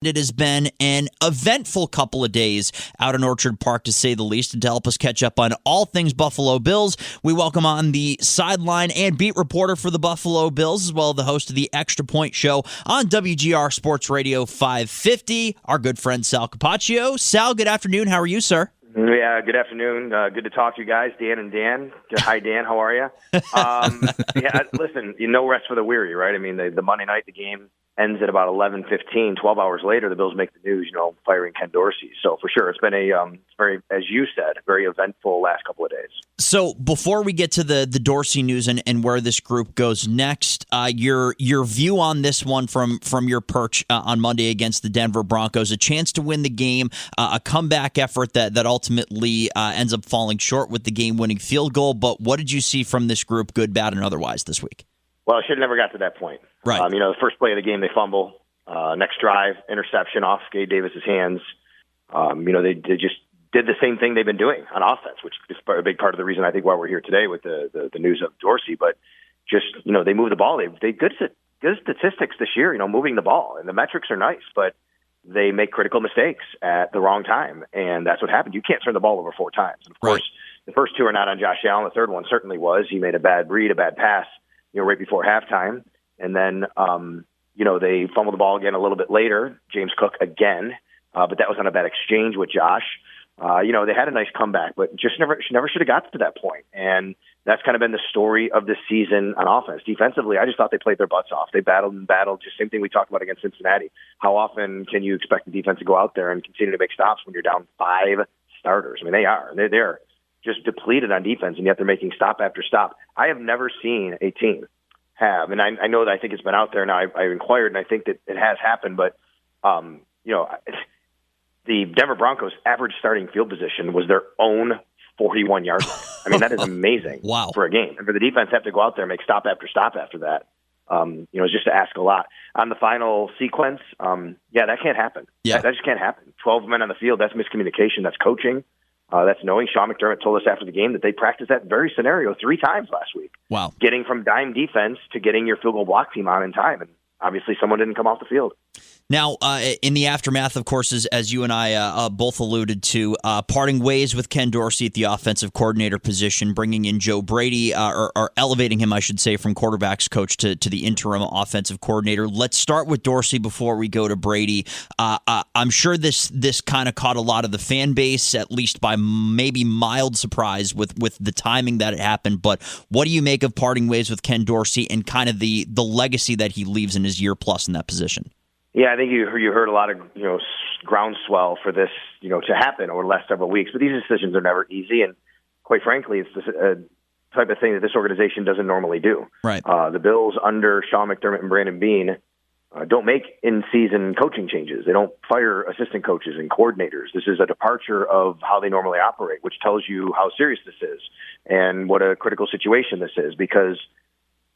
It has been an eventful couple of days out in Orchard Park, to say the least. And to help us catch up on all things Buffalo Bills, we welcome on the sideline and beat reporter for the Buffalo Bills, as well as the host of the Extra Point Show on WGR Sports Radio 550, our good friend Sal Capaccio. Sal, good afternoon. How are you, sir? Yeah, good afternoon. Good to talk to you guys, Dan and Dan. Hi, Dan. How are you? Yeah, listen, no rest for the weary, right? I mean, the Monday night, the game ends at about 11:15. 12 hours later, the Bills make the news, firing Ken Dorsey. So for sure, it's been a very, as you said, very eventful last couple of days. So before we get to the Dorsey news and where this group goes next, your view on this one from your perch on Monday against the Denver Broncos, a chance to win the game, a comeback effort that ultimately ends up falling short with the game-winning field goal. But what did you see from this group, good, bad, and otherwise, this week? Well, it should have never got to that point. Right. The first play of the game, they fumble. Next drive, interception off Gabe Davis's hands. They just did the same thing they've been doing on offense, which is a big part of the reason I think why we're here today with the news of Dorsey. But just, they move the ball. They good statistics this year, moving the ball. And the metrics are nice, but they make critical mistakes at the wrong time. And that's what happened. You can't turn the ball over 4 times. And of course, the first 2 are not on Josh Allen. The third one certainly was. He made a bad read, a bad pass, right before halftime. And then, they fumbled the ball again a little bit later. James Cook again, but that was on a bad exchange with Josh. They had a nice comeback, but just never should have got to that point. And that's kind of been the story of this season on offense. Defensively, I just thought they played their butts off. They battled and battled. Just same thing we talked about against Cincinnati. How often can you expect the defense to go out there and continue to make stops when you're down 5 starters? I mean, they are. They're just depleted on defense, and yet they're making stop after stop. I have never seen a team have, and I know that I think it's been out there now. I inquired, and I think that it has happened, but the Denver Broncos' average starting field position was their own 41-yard line. I mean, that is amazing. Wow. For a game. And for the defense to have to go out there and make stop after stop after that, it's just to ask a lot. On the final sequence, that can't happen. Yeah. That just can't happen. 12 men on the field, that's miscommunication, that's coaching. That's knowing. Sean McDermott told us after the game that they practiced that very scenario 3 times last week. Wow. Getting from dime defense to getting your field goal block team on in time. And obviously someone didn't come off the field. Now, in the aftermath, of course, as you and I both alluded to, parting ways with Ken Dorsey at the offensive coordinator position, bringing in Joe Brady, or elevating him, I should say, from quarterbacks coach to the interim offensive coordinator. Let's start with Dorsey before we go to Brady. I'm sure this kind of caught a lot of the fan base, at least by maybe mild surprise with the timing that it happened. But what do you make of parting ways with Ken Dorsey and kind of the legacy that he leaves in his year plus in that position? Yeah, I think you heard a lot of groundswell for this to happen over the last several weeks. But these decisions are never easy, and quite frankly, it's a type of thing that this organization doesn't normally do. Right. The Bills under Sean McDermott and Brandon Beane don't make in-season coaching changes. They don't fire assistant coaches and coordinators. This is a departure of how they normally operate, which tells you how serious this is and what a critical situation this is, because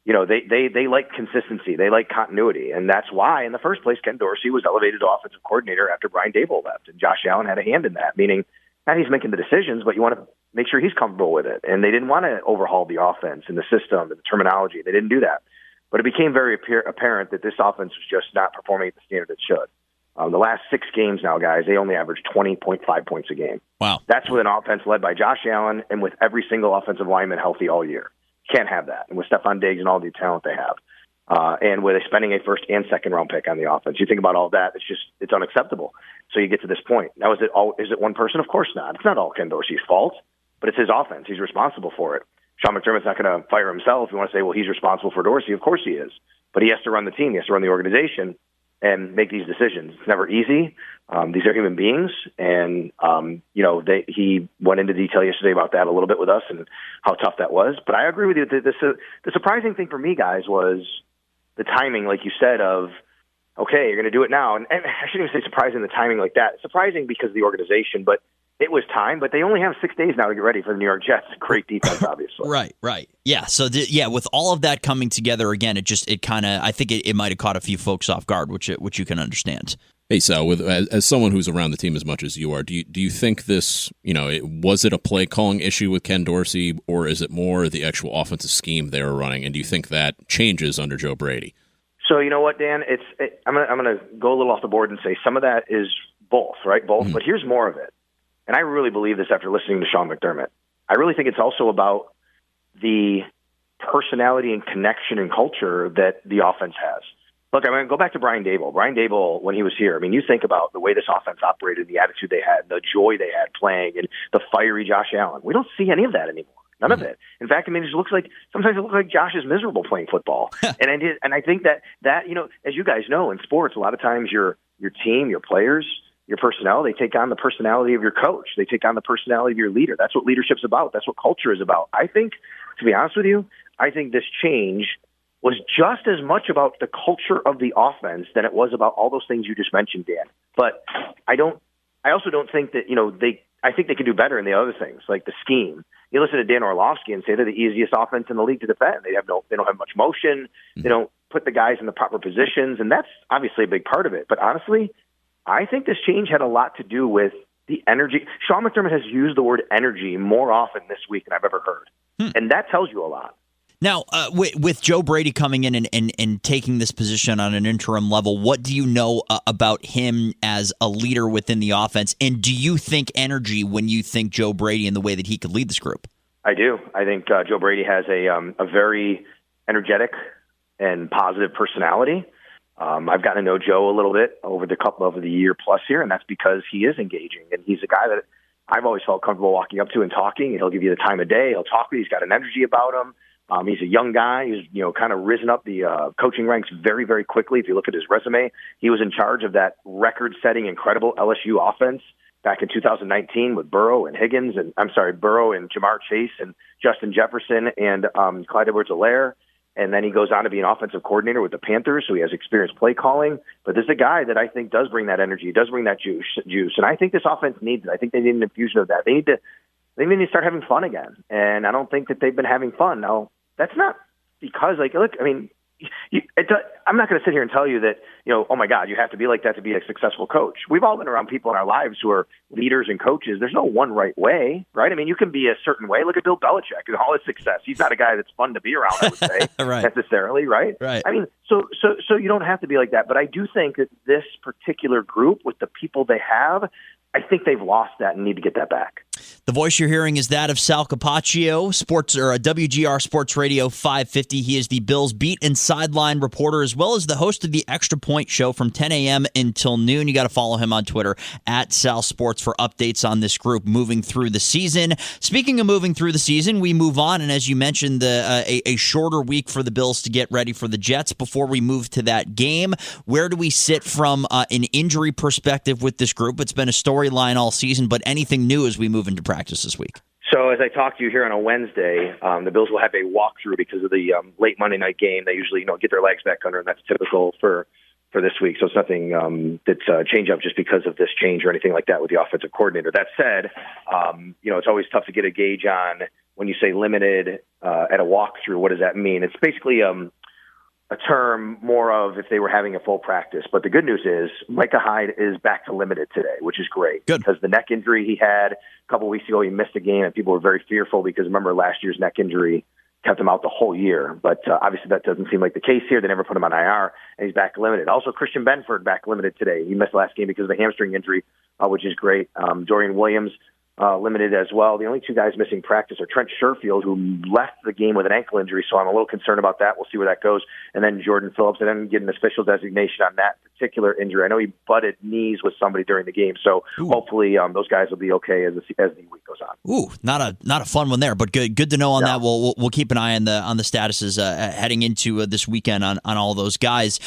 they like consistency. They like continuity. And that's why, in the first place, Ken Dorsey was elevated to offensive coordinator after Brian Daboll left. And Josh Allen had a hand in that, meaning not he's making the decisions, but you want to make sure he's comfortable with it. And they didn't want to overhaul the offense and the system and the terminology. They didn't do that. But it became very apparent that this offense was just not performing at the standard it should. The last 6 games now, guys, they only average 20.5 points a game. Wow. That's with an offense led by Josh Allen and with every single offensive lineman healthy all year. Can't have that. And with Stephon Diggs and all the talent they have, and with spending a first and second round pick on the offense, you think about all that, it's unacceptable. So you get to this point. Now, is it one person? Of course not. It's not all Ken Dorsey's fault, but it's his offense. He's responsible for it. Sean McDermott's not going to fire himself. You want to say, well, he's responsible for Dorsey. Of course he is. But he has to run the team. He has to run the organization and make these decisions. It's never easy. These are human beings, and he went into detail yesterday about that a little bit with us and how tough that was. But I agree with you. The surprising thing for me, guys, was the timing, like you said, of okay, you're going to do it now. And I shouldn't even say surprising the timing like that. Surprising because of the organization, but it was time. But they only have 6 days now to get ready for the New York Jets. Great defense, obviously. Right. Yeah. So with all of that coming together again, it kind of, I think it might have caught a few folks off guard, which you can understand. Hey, Sal, as someone who's around the team as much as you are, do you think this, was it a play calling issue with Ken Dorsey, or is it more the actual offensive scheme they were running? And do you think that changes under Joe Brady? So you know what, Dan? I'm gonna go a little off the board and say some of that is both, right? Both, but here's more of it. And I really believe this after listening to Sean McDermott. I really think it's also about the personality and connection and culture that the offense has. Look, I'm going to go back to Brian Daboll. Brian Daboll, when he was here, I mean, you think about the way this offense operated, the attitude they had, the joy they had playing, and the fiery Josh Allen. We don't see any of that anymore. None of it. In fact, I mean, sometimes it looks like Josh is miserable playing football. And I think that, you know, as you guys know, in sports, a lot of times your team, your players, your personnel, they take on the personality of your coach. They take on the personality of your leader. That's what leadership's about. That's what culture is about. I think, to be honest with you, I think this change was just as much about the culture of the offense than it was about all those things you just mentioned, Dan. But I also don't think that, you know, I think they can do better in the other things, like the scheme. You listen to Dan Orlovsky and say they're the easiest offense in the league to defend. They don't have much motion. They don't put the guys in the proper positions, and that's obviously a big part of it. But honestly, I think this change had a lot to do with the energy. Sean McDermott has used the word energy more often this week than I've ever heard. And that tells you a lot. Now, with Joe Brady coming in and taking this position on an interim level, what do you know about him as a leader within the offense? And do you think energy when you think Joe Brady and the way that he could lead this group? I do. I think Joe Brady has a very energetic and positive personality. I've gotten to know Joe a little bit over the year plus here, and that's because he is engaging, and he's a guy that I've always felt comfortable walking up to and talking. He'll give you the time of day. He'll talk to you. He's got an energy about him. He's a young guy. He's, you know, kind of risen up the coaching ranks very, very quickly. If you look at his resume, he was in charge of that record-setting, incredible LSU offense back in 2019 with Burrow and Jamar Chase and Justin Jefferson and Clyde Edwards-Helaire. And then he goes on to be an offensive coordinator with the Panthers, so he has experience play calling. But this is a guy that I think does bring that energy, does bring that juice. And I think this offense needs it. I think they need an infusion of that. They need to start having fun again. And I don't think that they've been having fun. Now, that's not because, like, look, I mean, I'm not going to sit here and tell you that, you know, oh my God, you have to be like that to be a successful coach. We've all been around people in our lives who are leaders and coaches. There's no one right way, right? I mean, you can be a certain way. Look at Bill Belichick and all his success. He's not a guy that's fun to be around, I would say, necessarily, right? Right. I mean, so you don't have to be like that. But I do think that this particular group, with the people they have, I think they've lost that and need to get that back. The voice you're hearing is that of Sal Capaccio, WGR Sports Radio 550. He is the Bills beat and sideline reporter, as well as the host of the Extra Point Show from 10 a.m. until noon. You got to follow him on Twitter at Sal Sports for updates on this group moving through the season. Speaking of moving through the season, we move on, and as you mentioned, a shorter week for the Bills to get ready for the Jets before we move to that game. Where do we sit from an injury perspective with this group? It's been a storyline all season, but anything new as we move into practice this week? So as I talk to you here on a Wednesday, the Bills will have a walkthrough because of the late Monday night game. They usually, get their legs back under, and that's typical for this week. So it's nothing that's a change up just because of this change or anything like that with the offensive coordinator. That said, it's always tough to get a gauge on when you say limited at a walkthrough. What does that mean? It's basically a term more of if they were having a full practice. But the good news is Micah Hyde is back to limited today, which is great. Good. Because the neck injury he had a couple of weeks ago, he missed a game, and people were very fearful because remember last year's neck injury kept him out the whole year. But obviously that doesn't seem like the case here. They never put him on IR, and he's back limited. Also, Christian Benford back limited today. He missed the last game because of a hamstring injury, which is great. Dorian Williams limited as well. The only two guys missing practice are Trent Sherfield, who left the game with an ankle injury, so I'm a little concerned about that. We'll see where that goes. And then Jordan Phillips, and then get an official designation on that particular injury. I know he butted knees with somebody during the game, so hopefully those guys will be okay as the week goes on. Ooh, not a fun one there, but good to know on that. We'll keep an eye on the statuses heading into this weekend on all those guys.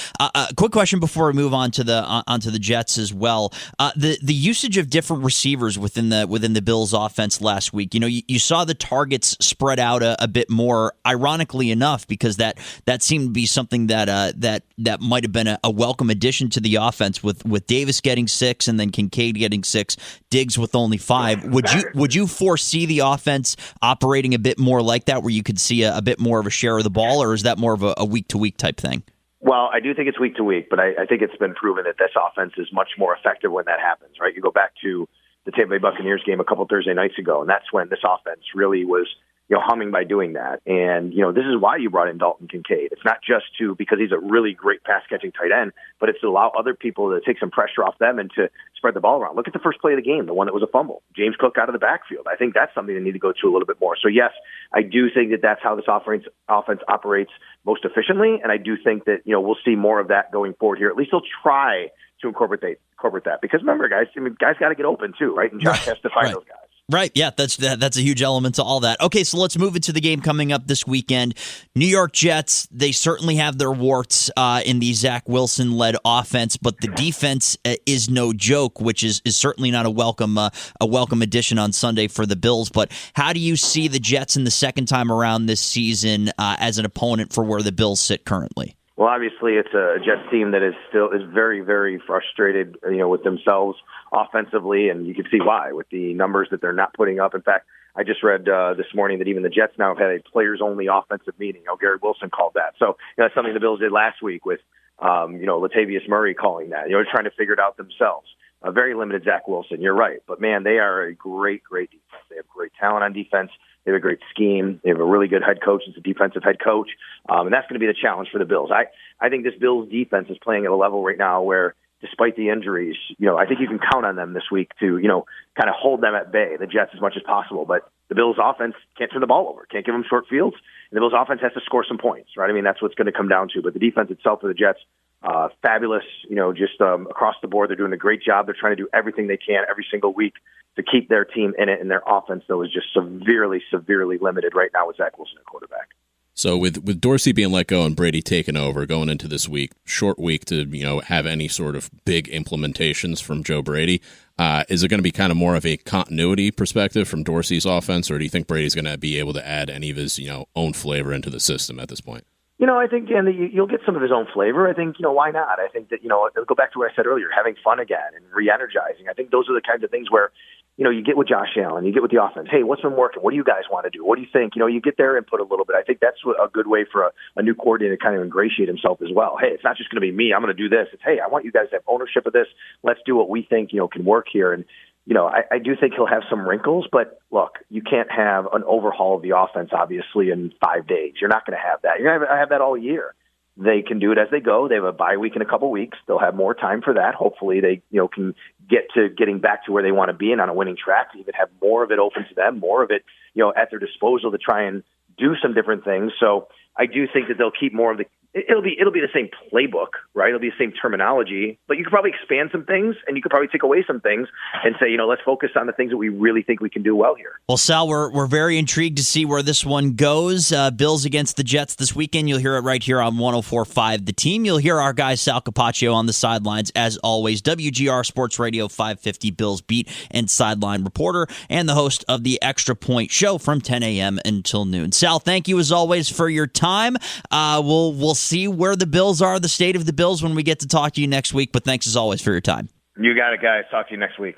Quick question before we move on to onto the Jets as well. The usage of different receivers within the Bills offense last week. You saw the targets spread out a bit more, ironically enough, because that seemed to be something that might have been a welcome addition to the offense with Davis getting 6 and then Kincaid getting 6, Diggs with only 5. Would you foresee the offense operating a bit more like that, where you could see a bit more of a share of the ball, or is that more of a week-to-week type thing? Well, I do think it's week to week, but I think it's been proven that this offense is much more effective when that happens, right? You go back to the Tampa Bay Buccaneers game a couple Thursday nights ago, and that's when this offense really was humming by doing that. And, this is why you brought in Dalton Kincaid. It's not just because he's a really great pass-catching tight end, but it's to allow other people to take some pressure off them and to spread the ball around. Look at the first play of the game, the one that was a fumble. James Cook out of the backfield. I think that's something they need to go to a little bit more. So, yes, I do think that that's how this offense operates most efficiently, and I do think that, we'll see more of that going forward here. At least they'll try to incorporate that. Because remember, guys, guys got to get open too, right? And Josh has to find those guys. Right, yeah, that's a huge element to all that. Okay, so let's move into the game coming up this weekend. New York Jets, they certainly have their warts in the Zach Wilson-led offense, but the defense is no joke, which is certainly not a welcome addition on Sunday for the Bills. But how do you see the Jets in the second time around this season as an opponent for where the Bills sit currently? Well, obviously, it's a Jets team that is very, very frustrated, with themselves offensively, and you can see why with the numbers that they're not putting up. In fact, I just read this morning that even the Jets now have had a players-only offensive meeting. Gary Wilson called that. So that's something the Bills did last week with, Latavius Murray calling that. Trying to figure it out themselves. A very limited Zach Wilson. You're right, but man, they are a great, great defense. They have great talent on defense. They have a great scheme. They have a really good head coach. It's a defensive head coach. And that's going to be the challenge for the Bills. I think this Bills defense is playing at a level right now where, despite the injuries, I think you can count on them this week to, kind of hold them at bay, the Jets, as much as possible. But the Bills offense can't turn the ball over, can't give them short fields. And the Bills offense has to score some points, right? I mean, that's what's going to come down to. But the defense itself for the Jets, fabulous, just across the board. They're doing a great job. They're trying to do everything they can every single week to keep their team in it, and their offense, though, is just severely, severely limited right now with Zach Wilson at quarterback. So with Dorsey being let go and Brady taking over going into this short week to have any sort of big implementations from Joe Brady, is it going to be kind of more of a continuity perspective from Dorsey's offense, or do you think Brady's going to be able to add any of his own flavor into the system at this point? I think, again, you'll get some of his own flavor. I think, why not? I think that, it'll go back to what I said earlier, having fun again and re-energizing. I think those are the kinds of things where, you get with Josh Allen, you get with the offense. Hey, what's been working? What do you guys want to do? What do you think? You get their input a little bit. I think that's a good way for a new coordinator to kind of ingratiate himself as well. Hey, it's not just going to be me. I'm going to do this. It's, hey, I want you guys to have ownership of this. Let's do what we think, can work here. And, I do think he'll have some wrinkles, but look, you can't have an overhaul of the offense, obviously, in 5 days. You're not going to have that. You're going to have that all year. They can do it as they go. They have a bye week in a couple weeks. They'll have more time for that. Hopefully they, can get to getting back to where they want to be and on a winning track, to even have more of it open to them, more of it, at their disposal to try and do some different things. So I do think that they'll keep more of it'll be the same playbook, right? It'll be the same terminology, but you could probably expand some things and you could probably take away some things and say, let's focus on the things that we really think we can do well here. Well, Sal, we're very intrigued to see where this one goes. Bills against the Jets this weekend. You'll hear it right here on 104.5 The Team. You'll hear our guy Sal Capaccio on the sidelines as always. WGR Sports Radio 550 Bills beat and sideline reporter and the host of the Extra Point Show from 10 a.m. until noon. Sal, thank you as always for your time. We'll see where the Bills are, the state of the Bills, when we get to talk to you next week. But thanks as always for your time. You got it, guys. Talk to you next week.